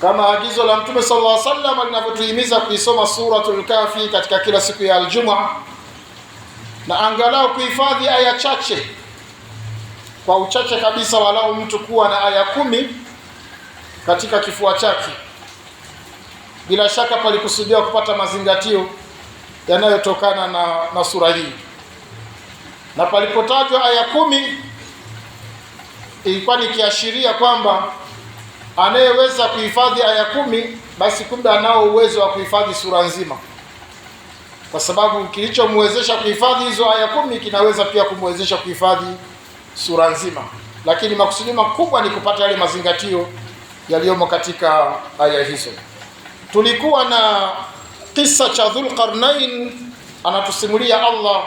kama agizo la Mtume sallallahu alaihi wasallam linavyotuhimiza kuisoma suratul Kahfi katika kila siku ya Ijumaa, na angalau kuhifadhi aya chache, kwa uchache kabisa walau mtu kuwa na aya 10 katika kifua chake. Bila shaka palikusudiwa kupata mazingatio yanayotokana na sura hii, na palipotajwa aya 10 ilikuwa ni kiashiria kwamba anayeweza kuhifadhi aya 10 basi kumbe anao uwezo wa kuhifadhi sura nzima, kwa sababu kilichomwezesha kuhifadhi hizo aya 10 kinaweza pia kumwezesha kuhifadhi sura nzima, lakini makusudi makubwa ni kupata yale mazingatio yaliyomo katika aya hizo. Tulikuwa na kisa cha Dhulqarnain, anatusimulia Allah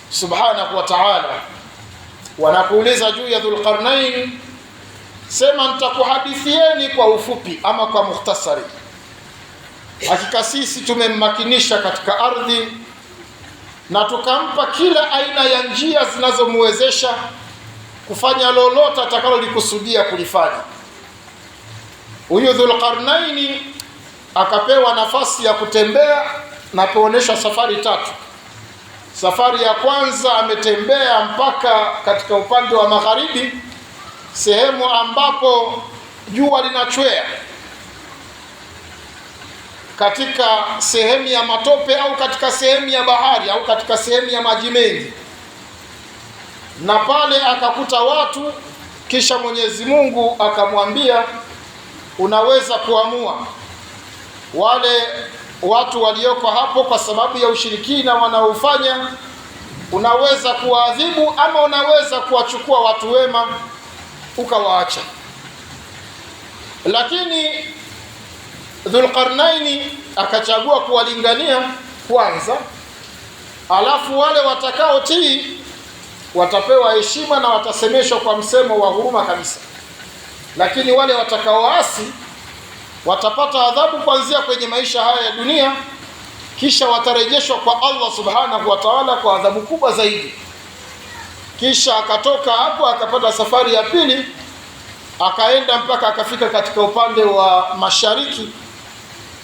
subhanahu wa ta'ala. Wanakuuliza juu ya Dhulqarnain, sema nitakuhadithieni kwa ufupi ama kwa mukhtasari. Hakika sisi tumemmakinisha katika ardhi na tukampa kila aina ya njia zinazomwezesha kufanya lolote atakalolikusudia kulifanya. Huyu Dhulqarnaini akapewa nafasi ya kutembea na kuonesha safari 3. Safari ya kwanza ametembea mpaka katika upande wa magharibi, sehemu ambapo jua linachwea, katika sehemu ya matope au katika sehemu ya bahari au katika sehemu ya maji mengi, na pale akakuta watu. Kisha Mwenyezi Mungu akamwambia, unaweza kuamua wale watu walioko hapo kwa sababu ya ushirikina wanaofanya, unaweza kuwaadhibu ama unaweza kuwachukua watu wema ukawaacha. Lakini Dhulqarnaini akachagua kuwalingania kwanza, alafu wale watakaotii watapewa heshima na watasemeshwa kwa msemo wa huruma kabisa, lakini wale watakaoasi watapata adhabu kuanzia kwenye maisha haya ya dunia, kisha watarejeshwa kwa Allah subhanahu wa ta'ala kwa adhabu kubwa zaidi. Kisha akatoka hapo akapata safari ya pili, akaenda mpaka akafika katika upande wa mashariki,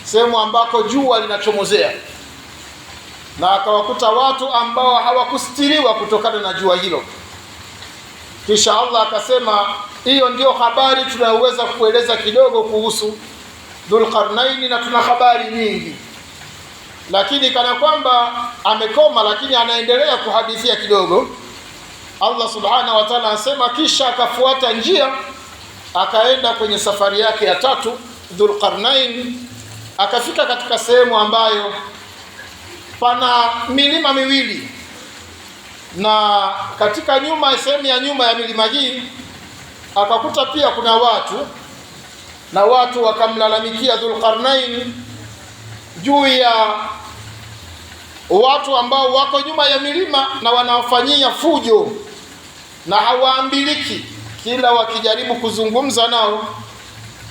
sehemu ambako jua linachomozea, na akawakuta watu ambao hawakustiriwa kutokana na jua hilo. Kisha Allah akasema, hiyo ndio habari tunayoweza kueleza kidogo kuhusu Dhulqarnaini, na tuna habari nyingi, lakini kana kwamba amekoma, lakini anaendelea kuhadithia kidogo. Allah subhanahu wa ta'ala anasema, kisha akafuata njia akaenda kwenye safari yake ya 3 Dhulqarnain, akafika katika sehemu ambayo pana milima miwili, na katika sehemu ya nyuma ya milima hii akakuta pia kuna watu, na watu wakamlalamikia Dhulqarnain juu ya watu ambao wako nyuma ya milima na wanaofanyia fujo na hawaambiliki. Kila wakijaribu kuzungumza nao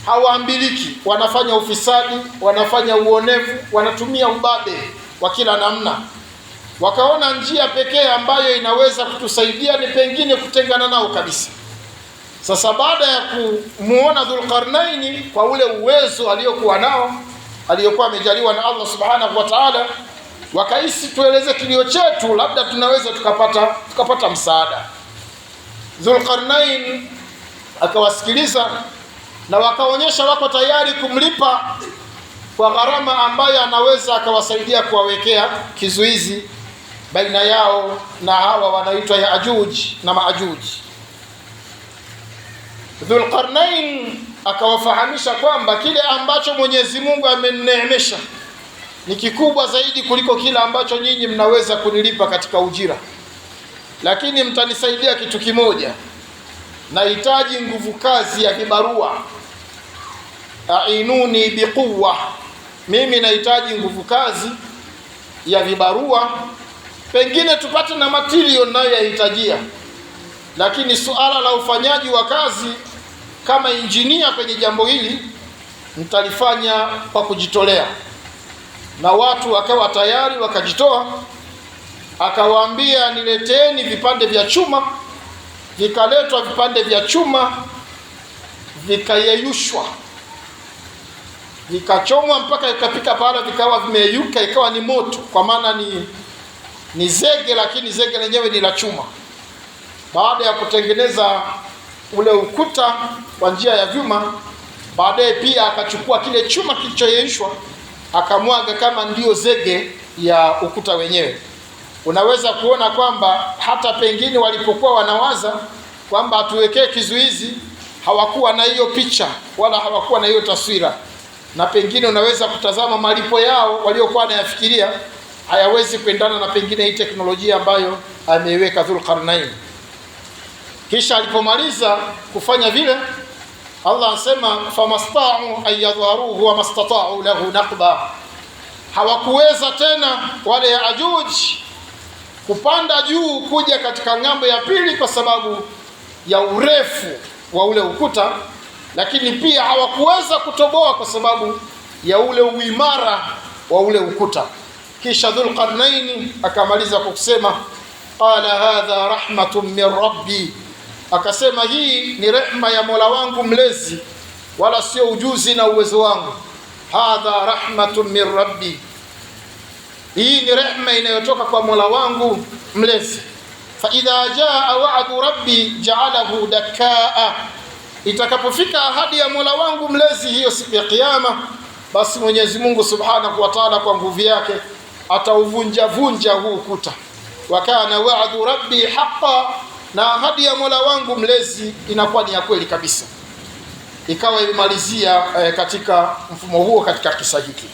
hawaambiliki, wanafanya ufisadi, wanafanya uonevu, wanatumia ubabe wa kila namna. Wakaona njia pekee ambayo inaweza kutusaidia ni pengine kutengana nao kabisa. Sasa baada ya kumuona Dhulqarnaini kwa ule uwezo aliyokuwa nao, aliyokuwa amejaliwa na Allah subhanahu wa ta'ala, wakaisi tueleze kilio chetu, labda tunaweza tukapata msaada. Dhulqarnain akawasikiliza na wakaonyesha wako tayari kumlipa kwa gharama ambayo anaweza akawasaidia kuwawekea kizuizi baina yao na hawa wanaitwa Yaajuj na Maajuj. Dhulqarnain akawafahamisha kwamba kile ambacho Mwenyezi Mungu ameneemesha ni kikubwa zaidi kuliko kile ambacho nyinyi mnaweza kunilipa katika ujira, lakini mtanisaidia kitu kimoja. Nahitaji nguvu kazi ya vibarua, ainuni biquwa, mimi nahitaji nguvu kazi ya vibarua, pengine tupate na material nayo yahitajia, lakini suala la ufanyaji wa kazi kama injinia kwenye jambo hili nitalifanya kwa kujitolea. Na watu wakawa tayari wakajitoa. Akawaambia, nileteni vipande vya chuma. Vikaletwa vipande vya chuma, vikayeyushwa vikachomwa mpaka ikapika pale, vikawa vimeyuka, ikawa ni moto, kwa maana ni zege, lakini zege lenyewe ni la chuma. Baada ya kutengeneza ule ukuta kwa njia ya vyuma, baadaye pia akachukua kile chuma kilichoyeyushwa akamwaga kama ndio zege ya ukuta wenyewe. Unaweza kuona kwamba hata pengine walipokuwa wanawaza kwamba atuwekee kizuizi, hawakuwa na hiyo picha wala hawakuwa na hiyo taswira, na pengine unaweza kutazama malipo yao waliokuwa wanayafikiria hayawezi kuendana na pengine hii teknolojia ambayo ameiweka Dhulqarnain. Kisha alipomaliza kufanya vile, Allah anasema famasta'u an yadharuhu wa mastata'u lahu naqba, hawakuweza tena wale ya Ajuj kupanda juu kuja katika ng'ambo ya pili kwa sababu ya urefu wa ule ukuta, lakini pia hawakuweza kutoboa kwa sababu ya ule uimara wa ule ukuta. Kisha Dhulqarnain akamaliza kwa kusema qala hadha rahmatun min rabbi, akasema hii ni rehma ya Mola wangu mlezi, wala sio ujuzi na uwezo wangu. Hadha rahmatun min rabbi, hii ni rehma inayotoka kwa Mola wangu mlezi. Fa idha jaa wa'du rabbi ja'alahu dakkaa, itakapofika ahadi ya Mola wangu mlezi hiyo siku ya kiyama, basi Mwenyezi Mungu Subhanahu wa Ta'ala kwa nguvu yake atauvunja vunja huu ukuta. Wa kana wa'du rabbi haqqan, na ahadi ya Mola wangu mlezi inakuwa ni ya kweli kabisa. Ikawa imalizia katika mfumo huo katika kisa hiki.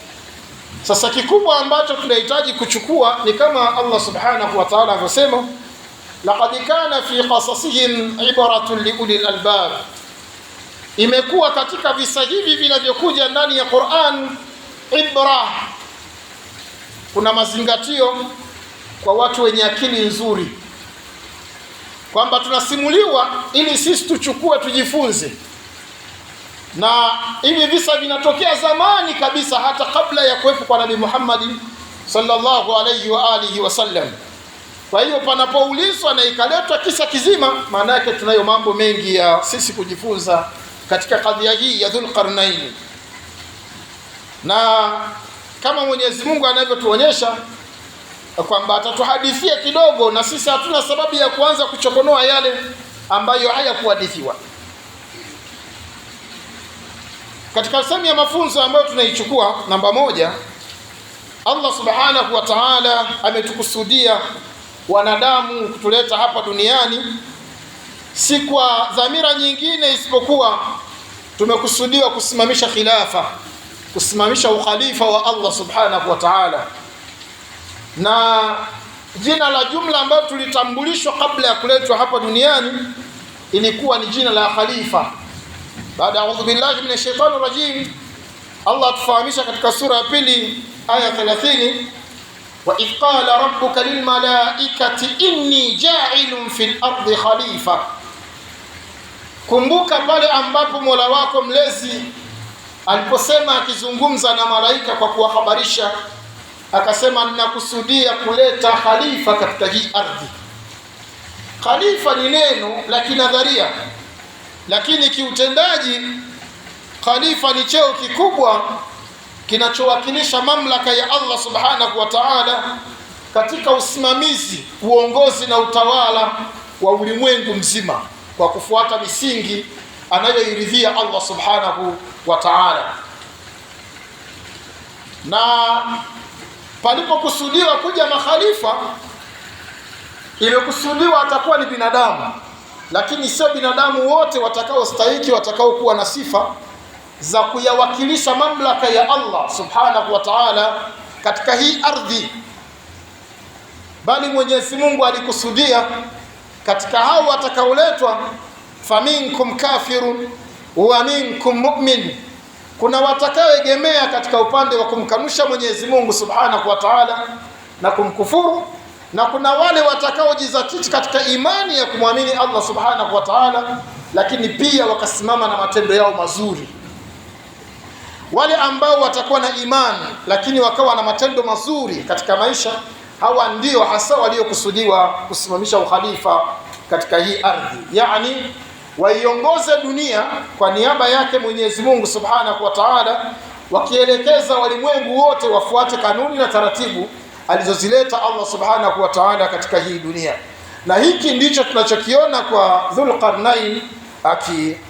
Sasa kikubwa ambacho tunahitaji kuchukua ni kama Allah Subhanahu wa Ta'ala anasema, laqad kana fi qasasihim ibratun liulil albab, imekuwa katika visa hivi vinavyokuja ndani ya Qur'an ibra, kuna mazingatio kwa watu wenye akili nzuri, kwamba tunasimuliwa ili sisi tuchukue tujifunze. Na hivi visa vinatokea zamani kabisa, hata kabla ya kuwepo kwa Nabii Muhammad sallallahu alayhi wa alihi wasallam. Kwa hiyo panapoulizwa na ikaletwa kisa kizima, maana yake tunayo mambo mengi ya sisi kujifunza katika kadhia hii ya Dhulqarnain. Na kama Mwenyezi Mungu anavyotuonyesha kwamba atatuhadithia kidogo, na sisi hatuna sababu ya kuanza kuchokonoa yale ambayo hayakuhadithiwa. Katika sehemu ya mafunzo ambayo tunaichukua, namba moja, Allah Subhanahu wa Ta'ala ametukusudia wanadamu kutuleta hapa duniani si kwa dhamira nyingine isipokuwa tumekusudiwa kusimamisha khilafa, kusimamisha ukhalifa wa Allah Subhanahu wa Ta'ala. Na jina la jumla ambalo tulitambulishwa kabla ya kuletwa hapa duniani ilikuwa ni jina la khalifa. Baada a'udhu billahi minash shaitani rajim, Allah atufahamisha katika sura ya pili aya 30, wa idh qala rabbuka lil malaikati inni ja'ilun fil ardi khalifa. Kumbuka pale ambapo Mola wako mlezi aliposema akizungumza na malaika kwa kuwahabarisha, akasema ninakusudia kuleta khalifa katika hii ardhi. Khalifa ni neno la kinadharia, lakini kiutendaji khalifa ni cheo kikubwa kinachowakilisha mamlaka ya Allah Subhanahu wa Ta'ala katika usimamizi, uongozi na utawala wa ulimwengu mzima kwa kufuata misingi anayoiridhia Allah Subhanahu wa Ta'ala. Na palipokusudiwa kuja makhalifa, ilikusudiwa atakuwa ni binadamu, lakini sio binadamu wote watakaostahili, watakaokuwa na sifa za kuyawakilisha mamlaka ya Allah Subhanahu wa Ta'ala katika hii ardhi, bali Mwenyezi Mungu alikusudia katika hao watakaoletwa, faminkum kafirun wa minkum mu'min, kuna watakaoegemea katika upande wa kumkanusha Mwenyezi Mungu Subhanahu wa Ta'ala na kumkufuru, na kuna wale watakaojizatiti katika imani ya kumwamini Allah Subhanahu wa Ta'ala, lakini pia wakasimama na matendo yao mazuri. Wale ambao watakuwa na imani lakini wakawa na matendo mazuri katika maisha, hawa ndio hasa waliokusudiwa kusimamisha ukhalifa katika hii ardhi, yani waiongoze dunia kwa niaba yake Mwenyezi Mungu Subhanahu wa Ta'ala, wakielekeza walimwengu wote wafuate kanuni na taratibu alizozileta Allah subhanahu wa ta'ala katika hii dunia. Na hiki ndicho tunachokiona kwa Dhulqarnain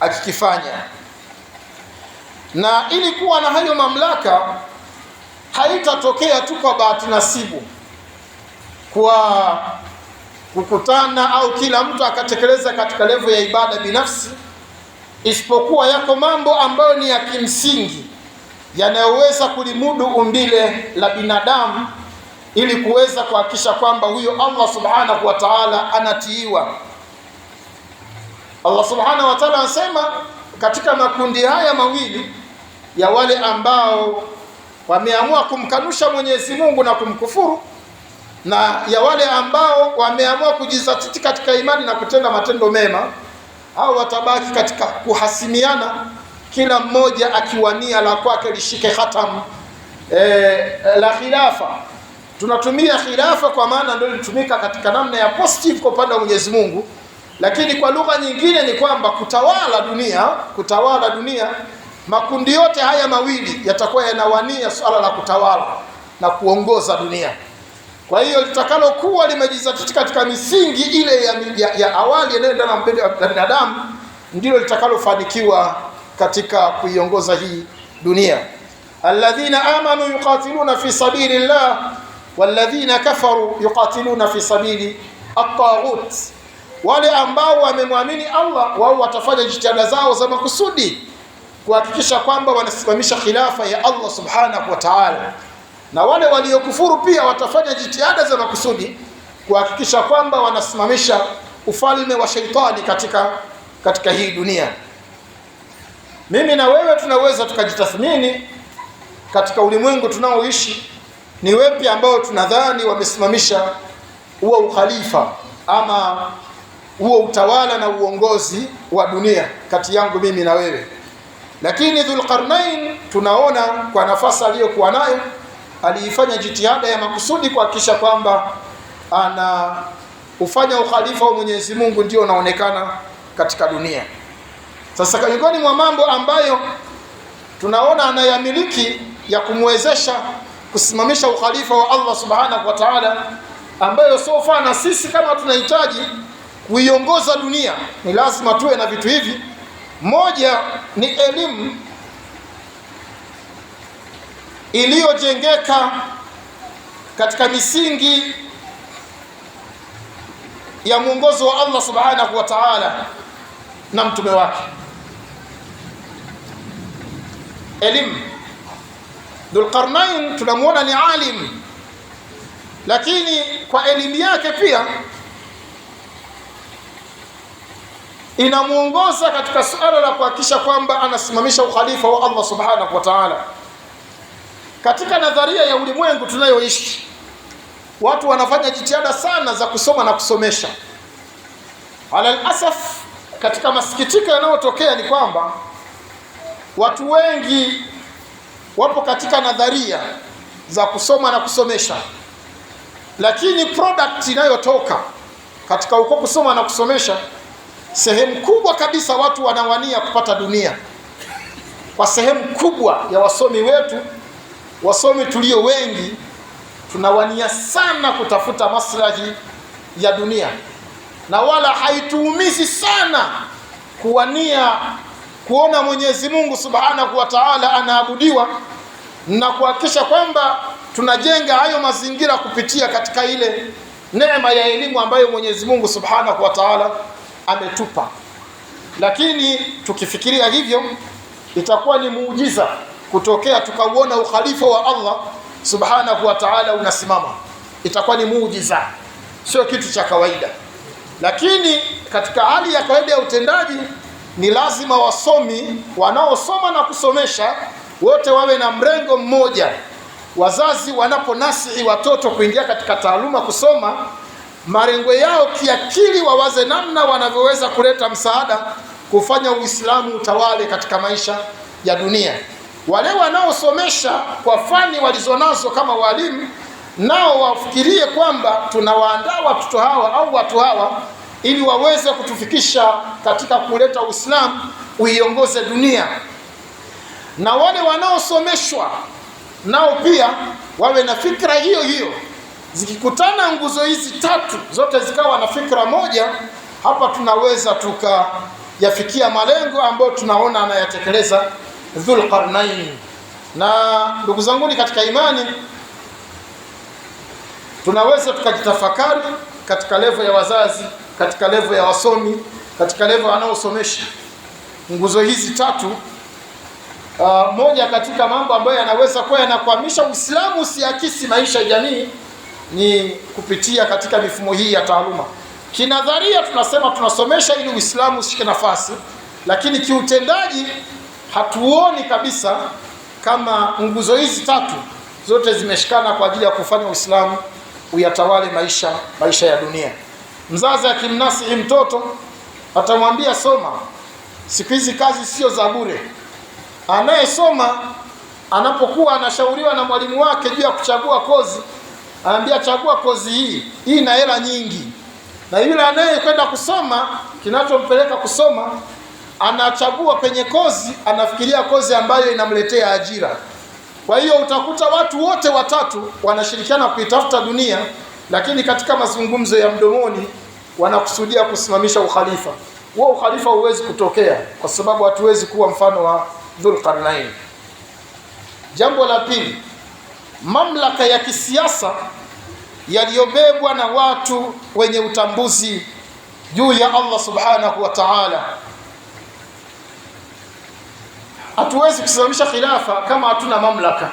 akikifanya. Na ili kuwa na hayo mamlaka haitatokea tu kwa bahati nasibu, kwa kukutana au kila mtu akatekeleza katika level ya ibada binafsi, isipokuwa yako mambo ambayo ni ya kimsingi yanayoweza kulimudu umbile la binadamu ili kuweza kuhakikisha kwamba huyo Allah subhanahu wa ta'ala anatiiwa. Allah subhanahu wa ta'ala anasema katika makundi haya mawili ya wale ambao wameamua kumkanusha Mwenyezi Mungu na kumkufuru, na ya wale ambao wameamua kujizatiti katika imani na kutenda matendo mema, au watabaki katika kuhasimiana, kila mmoja akiwania la kwake lishike khatam la khilafa. Tunatumia khilafa kwa maana ndio ilitumika katika namna ya positive kwa upande wa Mwenyezi Mungu, lakini kwa lugha nyingine ni kwamba kutawala dunia. Makundi yote haya mawili yatakuwa yanawania swala la kutawala na kuongoza dunia. Kwa hiyo litakalokuwa limejizatiti katika misingi ile ya awali inayoendana na binadamu ndilo litakalofanikiwa katika kuiongoza hii dunia. Alladhina amanu yuqatiluna fi sabilillah walladhina kafaru yuqatiluna fi sabili at-taghut. Wale ambao wamemwamini Allah wao watafanya jitihada zao za makusudi kuhakikisha kwamba wanasimamisha khilafa ya Allah subhanahu wa ta'ala, na wale waliokufuru pia watafanya jitihada za makusudi kuhakikisha kwamba wanasimamisha ufalme wa shaitani katika hii dunia. Mimi na wewe tunaweza tukajitathmini katika ulimwengu tunaoishi, ni wepi ambao tunadhani wamesimamisha huo ukhalifa ama huo utawala na uongozi wa dunia kati yangu mimi na wewe. Lakini Dhulqarnain tunaona kwa nafasi aliyokuwa nayo aliifanya jitihada ya makusudi kuhakikisha kwamba ana ufanya ukhalifa wa Mwenyezi Mungu ndio unaonekana katika dunia. Sasa miongoni mwa mambo ambayo tunaona anayamiliki ya kumwezesha kusimamisha ukhalifa wa Allah subhanahu wa ta'ala, ambayo sofa na sisi kama tunahitaji kuiongoza dunia ni lazima tuwe na vitu hivi. Moja ni elimu iliyojengeka katika misingi ya mwongozo wa Allah subhanahu wa ta'ala na mtume wake. Elimu. Dhulqarnain tunamuona ni alim, lakini kwa elimu yake pia inamuongoza katika suala la kuhakikisha kwamba anasimamisha ukhalifa wa Allah subhanahu wa ta'ala. Katika nadharia ya ulimwengu tunayoishi, watu wanafanya jitihada sana za kusoma na kusomesha. Alal asaf, katika masikitiko yanayotokea ni kwamba watu wengi wapo katika nadharia za kusoma na kusomesha, lakini product inayotoka katika uko kusoma na kusomesha, sehemu kubwa kabisa watu wanawania kupata dunia. Kwa sehemu kubwa ya wasomi wetu, wasomi tulio wengi, tunawania sana kutafuta maslahi ya dunia, na wala haituumizi sana kuwania kuona Mwenyezi Mungu subhanahu wa ta'ala anaabudiwa na kuhakikisha kwamba tunajenga hayo mazingira kupitia katika ile neema ya elimu ambayo Mwenyezi Mungu subhanahu wa ta'ala ametupa. Lakini tukifikiria hivyo, itakuwa ni muujiza kutokea tukauona ukhalifa wa Allah subhanahu wa ta'ala unasimama. Itakuwa ni muujiza, sio kitu cha kawaida. Lakini katika hali ya kawaida ya utendaji, ni lazima wasomi wanaosoma na kusomesha wote wawe na mrengo mmoja. Wazazi wanaponasihi watoto kuingia katika taaluma kusoma, marengo yao kiakili wawaze namna wanavyoweza kuleta msaada kufanya Uislamu utawale katika maisha ya dunia. Wale wanaosomesha kwa fani walizonazo kama walimu, nao wafikirie kwamba tunawaandaa watoto hawa au watu hawa ili waweze kutufikisha katika kuleta Uislamu uiongoze dunia. na wale wanaosomeshwa nao pia wawe na fikra hiyo hiyo. Zikikutana nguzo hizi tatu zote zikawa na fikra moja, hapa tunaweza tukayafikia malengo ambayo tunaona anayatekeleza Dhulqarnain. Na ndugu zangu katika imani, tunaweza tukajitafakari katika level ya wazazi, katika level ya wasomi, katika level wanaosomesha nguzo hizi tatu. Moja katika mambo ambayo yanaweza kuwa yanakwamisha Uislamu usiakisi maisha ya jamii ni kupitia katika mifumo hii ya taaluma. Kinadharia tunasema tunasomesha ili Uislamu ushike nafasi, lakini kiutendaji hatuoni kabisa kama nguzo hizi tatu zote zimeshikana kwa ajili ya kufanya Uislamu uyatawale maisha ya dunia. Mzazi akimnasihi mtoto atamwambia soma. Siku hizi kazi sio za bure. Anayesoma anapokuwa anashauriwa na mwalimu wake juu ya kuchagua kozi, anaambia chagua kozi hii ina hela nyingi. Na yule anayekwenda kusoma, kinachompeleka kusoma, anachagua kwenye kozi, anafikiria kozi ambayo inamletea ajira. Kwa hiyo utakuta watu wote watatu wanashirikiana kuitafuta dunia, lakini katika mazungumzo ya mdomoni wanakusudia kusimamisha ukhalifa. Huo ukhalifa huwezi kutokea kwa sababu hatuwezi kuwa mfano wa Dhulqarnain. Jambo la pili, mamlaka ya kisiasa yaliyobebwa na watu wenye utambuzi juu ya Allah subhanahu wa ta'ala. Hatuwezi kusimamisha khilafa kama hatuna mamlaka.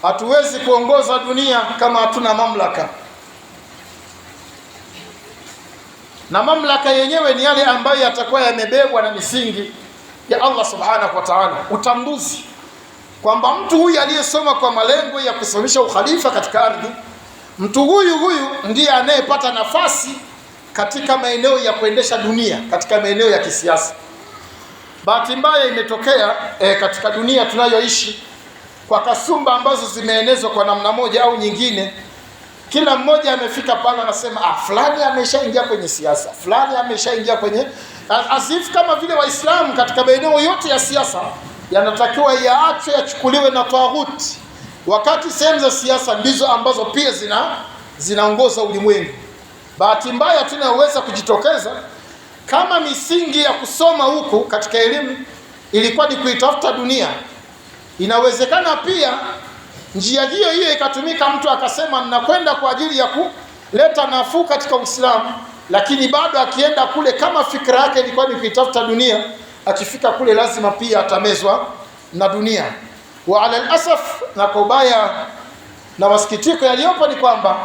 Hatuwezi kuongoza dunia kama hatuna mamlaka. Na mamlaka yenyewe ni yale ambayo yatakuwa yamebebwa na misingi ya Allah subhanahu wa ta'ala. Utambuzi kwamba mtu huyu aliyesoma kwa malengo ya kusimamisha ukhalifa katika ardhi, mtu huyu ndiye anayepata nafasi katika maeneo ya kuendesha dunia, katika maeneo ya kisiasa. Bahati mbaya imetokea katika dunia tunayoishi, kwa kasumba ambazo zimeenezwa kwa namna moja au nyingine, kila mmoja amefika pale anasema fulani ameshaingia kwenye siasa, fulani ameshaingia kwenye asif, kama vile Waislamu katika maeneo yote ya siasa yanatakiwa yaachwe yachukuliwe na taghuti, wakati sehemu za siasa ndizo ambazo pia zinaongoza ulimwengu. Bahati mbaya tunaweza kujitokeza kama misingi ya kusoma huku katika elimu ilikuwa ni kuitafuta dunia. Inawezekana pia njia hiyo ikatumika, mtu akasema ninakwenda kwa ajili ya kuleta nafuu katika Uislamu, lakini bado akienda kule kama fikra yake ilikuwa ni kuitafuta dunia, akifika kule lazima pia atamezwa na dunia. Wa ala al-asaf, na kwa ubaya na masikitiko yaliyopo ni kwamba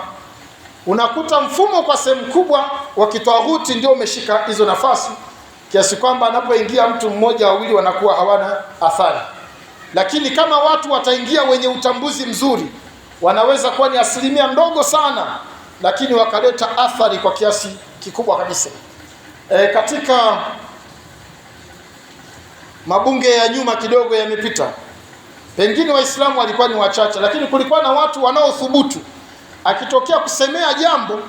unakuta mfumo kwa sehemu kubwa wa kitaghuti ndio umeshika hizo nafasi, kiasi kwamba anapoingia mtu mmoja wawili wanakuwa hawana athari. Lakini kama watu wataingia wenye utambuzi mzuri, wanaweza kuwa ni asilimia ndogo sana, lakini wakaleta athari kwa kiasi kikubwa kabisa. Katika mabunge ya nyuma kidogo yamepita, pengine Waislamu walikuwa ni wachache, lakini kulikuwa na watu wanaothubutu, akitokea kusemea jambo,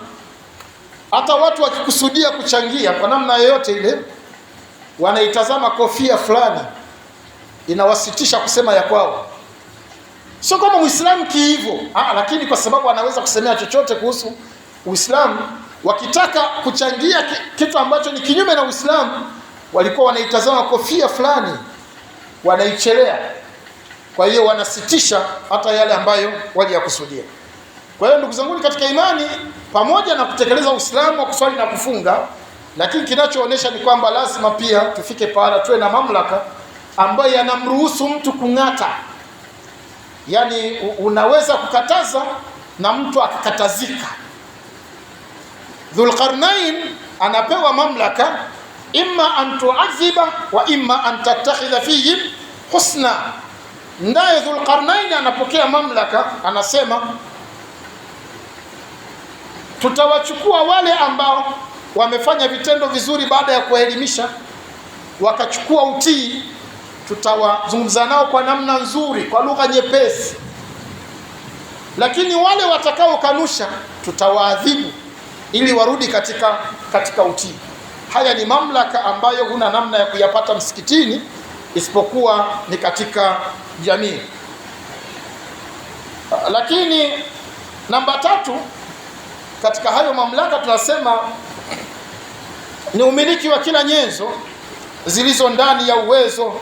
hata watu wakikusudia kuchangia kwa namna yoyote ile, wanaitazama kofia fulani inawasitisha kusema ya kwao. Sio kama Muislamu hivyo, lakini kwa sababu anaweza kusemea chochote kuhusu Uislamu, wakitaka kuchangia kitu ambacho ni kinyume na Uislamu, walikuwa wanaitazama kofia fulani, wanaichelea. Kwa hiyo wanasitisha hata yale ambayo waliyakusudia. Kwa hiyo ndugu zangu katika imani, pamoja na kutekeleza Uislamu wa kuswali na kufunga, lakini kinachoonesha ni kwamba lazima pia tufike pahala tuwe na mamlaka ambayo yanamruhusu mtu kung'ata. Yani unaweza kukataza na mtu akakatazika. Dhulqarnain anapewa mamlaka imma an tu'adhiba wa imma an tattakhidha fihim husna. Ndaye Dhulqarnain anapokea mamlaka, anasema tutawachukua wale ambao wamefanya vitendo vizuri baada ya kuelimisha, wakachukua utii, tutawazungumza nao kwa namna nzuri, kwa lugha nyepesi. Lakini wale watakao kanusha, tutawaadhibu ili warudi katika utii. Haya ni mamlaka ambayo huna namna ya kuyapata msikitini, isipokuwa ni katika jamii. Lakini namba 3 katika hayo mamlaka tunasema ni umiliki wa kila nyenzo zilizo ndani ya uwezo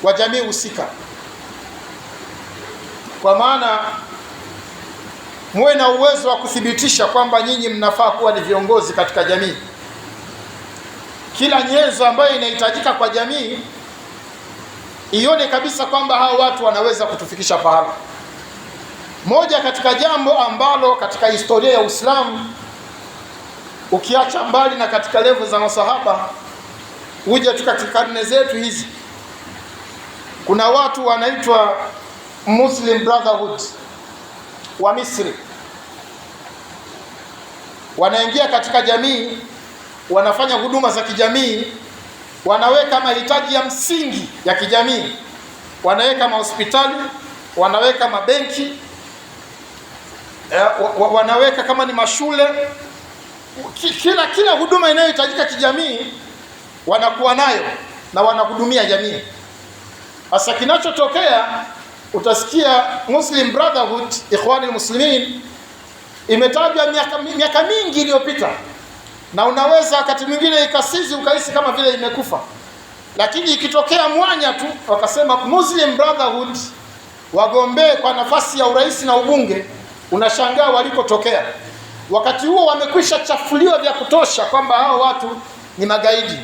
wa jamii husika. Kwa maana muwe na uwezo wa kuthibitisha kwamba nyinyi mnafaa kuwa ni viongozi katika jamii. Kila nyenzo ambayo inahitajika kwa jamii ione kabisa kwamba hao watu wanaweza kutufikisha pahala. Moja katika jambo ambalo katika historia ya Uislamu, ukiacha mbali na katika level za masahaba, uje tu katika karne zetu hizi, kuna watu wanaitwa Muslim Brotherhood wa Misri. Wanaingia katika jamii, wanafanya huduma za kijamii, wanaweka mahitaji ya msingi ya kijamii, wanaweka mahospitali, wanaweka mabenki, wanaweka kama ni mashule, kila huduma inayohitajika kijamii wanakuwa nayo na wanahudumia jamii. Sasa kinachotokea, utasikia Muslim Brotherhood, Ikhwani Muslimin, imetajwa miaka mingi iliyopita, na unaweza wakati mwingine ikasizi ukahisi kama vile imekufa. Lakini ikitokea mwanya tu wakasema Muslim Brotherhood wagombee kwa nafasi ya urais na ubunge, unashangaa walikotokea. Wakati huo wamekwisha chafuliwa vya kutosha kwamba hao watu ni magaidi.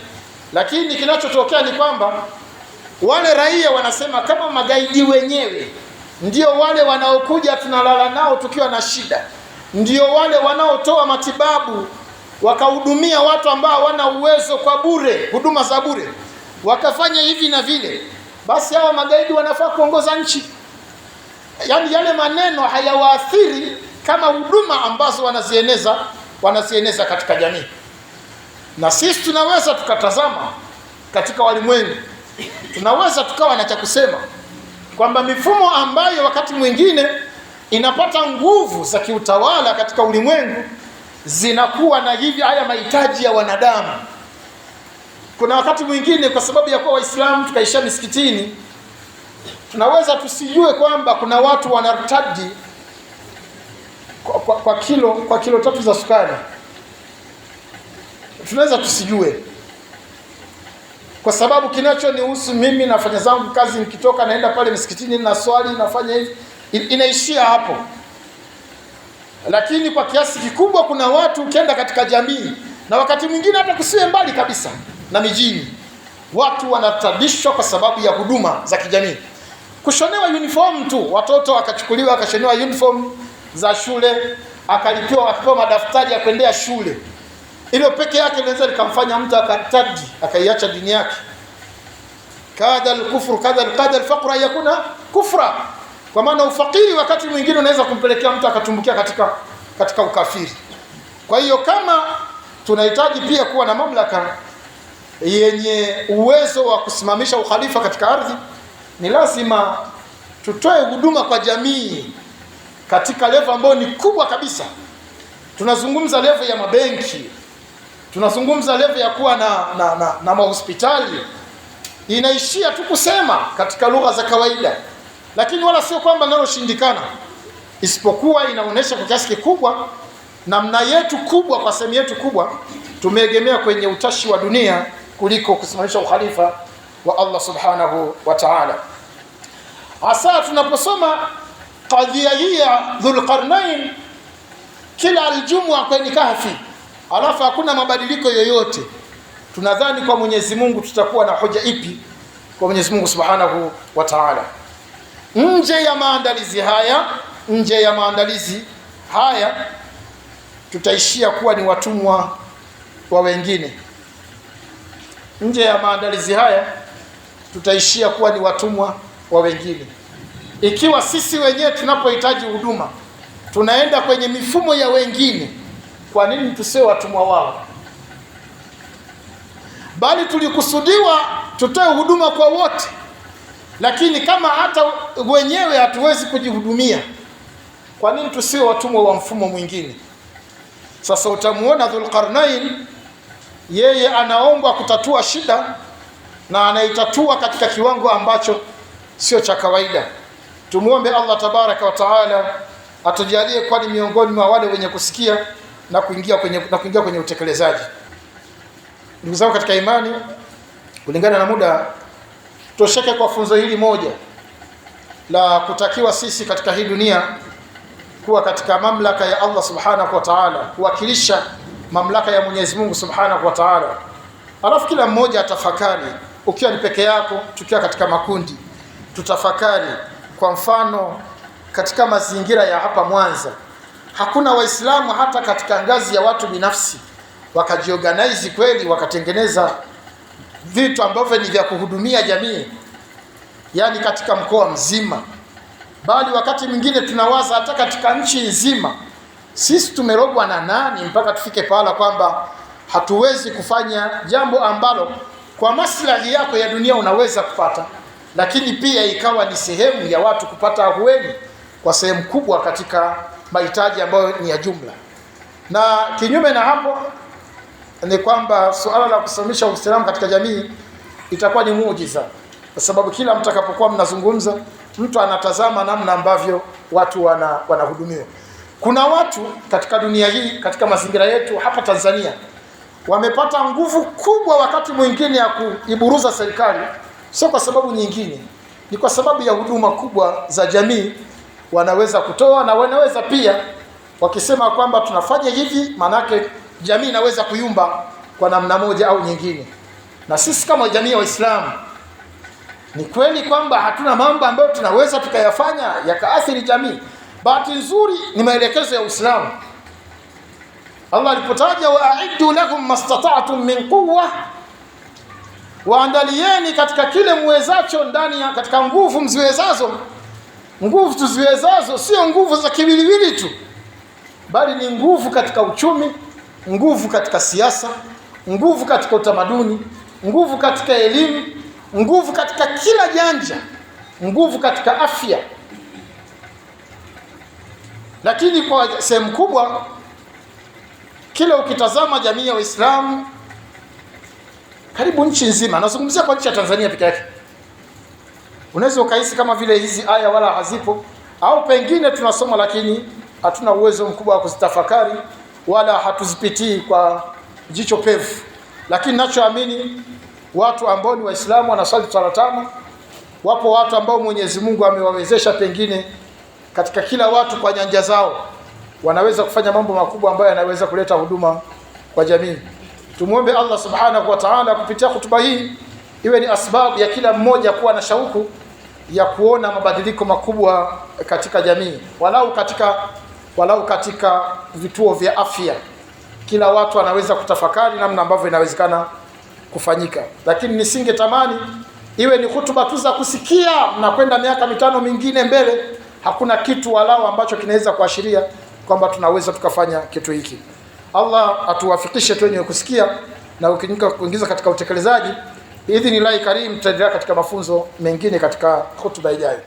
Lakini kinachotokea ni kwamba wale raia wanasema kama magaidi wenyewe ndio wale wanaokuja tunalala nao tukiwa na shida, ndio wale wanaotoa matibabu wakahudumia watu ambao hawana uwezo kwa bure, huduma za bure, wakafanya hivi na vile, basi hao magaidi wanafaa kuongoza nchi. Yaani yale maneno hayawaathiri kama huduma ambazo wanazieneza katika jamii. Na sisi tunaweza tukatazama katika walimwengu, tunaweza tukawa na cha kusema kwamba mifumo ambayo wakati mwingine inapata nguvu za kiutawala katika ulimwengu zinakuwa na hivi haya mahitaji ya wanadamu. Kuna wakati mwingine kwa sababu ya kuwa Waislamu tukaisha misikitini, tunaweza tusijue kwamba kuna watu wanartadi kwa kilo 3 za sukari. Tunaweza tusijue, kwa sababu kinachonihusu mimi, nafanya zangu kazi, nikitoka naenda pale msikitini na swali, nafanya hivi, inaishia hapo. Lakini kwa kiasi kikubwa kuna watu ukienda katika jamii, na wakati mwingine hata kusiwe mbali kabisa na mijini, watu wanatadishwa kwa sababu ya huduma za kijamii. Kushonewa uniform tu, watoto wakachukuliwa wakashonewa uniform za shule, akalipiwa akapewa madaftari ya kuendea shule. Hilo peke yake linaweza likamfanya mtu akatadi, akaiacha dini yake. Kadha al-kufru kadha al-faqra yakuna kufra. Kwa maana ufakiri wakati mwingine unaweza kumpelekea mtu akatumbukia katika ukafiri. Kwa hiyo kama tunahitaji pia kuwa na mamlaka yenye uwezo wa kusimamisha ukhalifa katika ardhi, ni lazima tutoe huduma kwa jamii katika level ambayo ni kubwa kabisa. Tunazungumza level ya mabenki, tunazungumza level ya kuwa na mahospitali. Inaishia tu kusema katika lugha za kawaida, lakini wala sio kwamba naloshindikana, isipokuwa inaonesha kwa kiasi kikubwa namna yetu kubwa, kwa sehemu yetu kubwa tumeegemea kwenye utashi wa dunia kuliko kusimamisha ukhalifa wa Allah subhanahu wa ta'ala. Hasa tunaposoma kadhia hii ya Dhulqarnain kila aljumua kwenye Kahfi, alafu hakuna mabadiliko yoyote, tunadhani kwa Mwenyezi Mungu tutakuwa na hoja ipi kwa Mwenyezi Mungu subhanahu wa ta'ala? Nje ya maandalizi haya tutaishia kuwa ni watumwa wa wengine. Nje ya maandalizi haya tutaishia kuwa ni watumwa wa wengine. Ikiwa sisi wenyewe tunapohitaji huduma tunaenda kwenye mifumo ya wengine, kwa nini tusiwe watumwa wao? Bali tulikusudiwa tutoe huduma kwa wote. Lakini kama hata wenyewe hatuwezi kujihudumia, kwa nini tusiwe watumwa wa mfumo mwingine? Sasa utamuona Dhulqarnain, yeye anaomba kutatua shida, na anaitatua katika kiwango ambacho sio cha kawaida. Tumuombe Allah tabaraka wa taala atujalie kwa ni miongoni mwa wale wenye kusikia na kuingia kwenye utekelezaji. Ndugu zangu katika imani, kulingana na muda, tosheke kwa funzo hili moja la kutakiwa sisi katika hii dunia kuwa katika mamlaka ya Allah subhanahu wa ta'ala, kuwakilisha mamlaka ya Mwenyezi Mungu subhanahu wa ta'ala. Alafu kila mmoja atafakari, ukiwa ni peke yako, tukiwa katika makundi, tutafakari. Kwa mfano, katika mazingira ya hapa Mwanza, hakuna Waislamu hata katika ngazi ya watu binafsi wakajiorganize kweli wakatengeneza vitu ambavyo ni vya kuhudumia jamii, yani katika mkoa mzima, bali wakati mwingine tunawaza hata katika nchi nzima. Sisi tumerogwa na nani mpaka tufike pahala kwamba hatuwezi kufanya jambo ambalo kwa maslahi yako ya dunia unaweza kupata, lakini pia ikawa ni sehemu ya watu kupata ahueni kwa sehemu kubwa katika mahitaji ambayo ni ya jumla. Na kinyume na hapo ni kwamba suala la kusimamisha Uislamu katika jamii itakuwa ni muujiza, kwa sababu kila mtakapokuwa mnazungumza, mtu anatazama namna ambavyo watu wanahudumiwa. Kuna watu katika dunia hii, katika mazingira yetu hapa Tanzania, wamepata nguvu kubwa wakati mwingine ya kuiburuza serikali, sio kwa sababu nyingine, ni kwa sababu ya huduma kubwa za jamii wanaweza kutoa, na wanaweza pia wakisema kwamba tunafanya hivi, manake jamii inaweza kuyumba kwa namna moja au nyingine. Na sisi kama jamii ya Waislamu, ni kweli kwamba hatuna mambo ambayo tunaweza tukayafanya yakaathiri jamii. Bahati nzuri ni maelekezo ya Uislamu. Allah alipotaja wa'iddu lahum mastata'tum min quwwa, waandalieni katika kile muwezacho ndani ya katika nguvu mziwezazo. Nguvu tuziwezazo sio nguvu za kiwiliwili tu, bali ni nguvu katika uchumi, nguvu katika siasa, nguvu katika utamaduni, nguvu katika elimu, nguvu katika kila janja, nguvu katika afya. Lakini kwa sehemu kubwa, kila ukitazama jamii ya Waislamu karibu nchi nzima, nazungumzia kwa nchi ya Tanzania peke yake, unaweza ukahisi kama vile hizi aya wala hazipo, au pengine tunasoma lakini hatuna uwezo mkubwa wa kuzitafakari wala hatuzipitii kwa jicho pevu. Lakini ninachoamini, watu ambao ni Waislamu wanasali swala tano, wapo watu ambao Mwenyezi Mungu amewawezesha pengine katika kila watu kwa nyanja zao wanaweza kufanya mambo makubwa ambayo yanaweza kuleta huduma kwa jamii. Tumuombe Allah subhanahu wa ta'ala kupitia hutuba hii iwe ni asbabu ya kila mmoja kuwa na shauku ya kuona mabadiliko makubwa katika jamii, walau katika vituo vya afya. Kila watu wanaweza kutafakari namna ambavyo inawezekana kufanyika. Lakini nisingetamani iwe ni hutuba tu za kusikia na kwenda miaka 5 mingine mbele, hakuna kitu walau ambacho kinaweza kuashiria kwamba tunaweza tukafanya kitu hiki. Allah atuwafikishe tu wenye kusikia na kuingiza katika utekelezaji. Idhinillahi karim, tutaendelea katika mafunzo mengine katika hutuba ijayo.